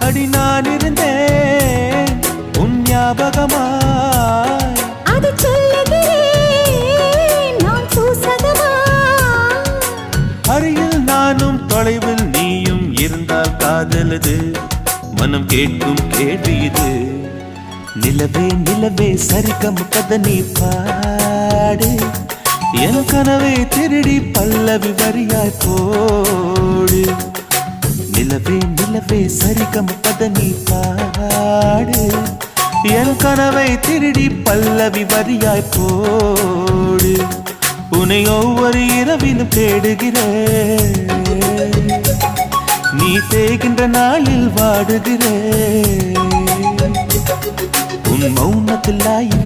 அடி நான் இருந்தேன் உன் ஞாபகமாய், அது சொல்லுகிறேன் நான் சூசகமா. அருகில் நானும் தொலைவில் நீயும் இருந்தால் காதலது மனம் கேட்கும் கேள்வி இது. நிலவே நிலவே சரிகம கதை நீ பாடு, என் கனவை திருடி பல்லவி வரியாய் போடு. நிலவே நிலவே சரிகம கதை நீ பாடு, என் கனவை திருடி பல்லவி வரியாய் போடு. உன்னை ஒவ்வொரு இரவிலும் தேடுகிறேன், நீ தேகின்ற நாளில் வாடுகிறேன். உன் மௌனத்தில்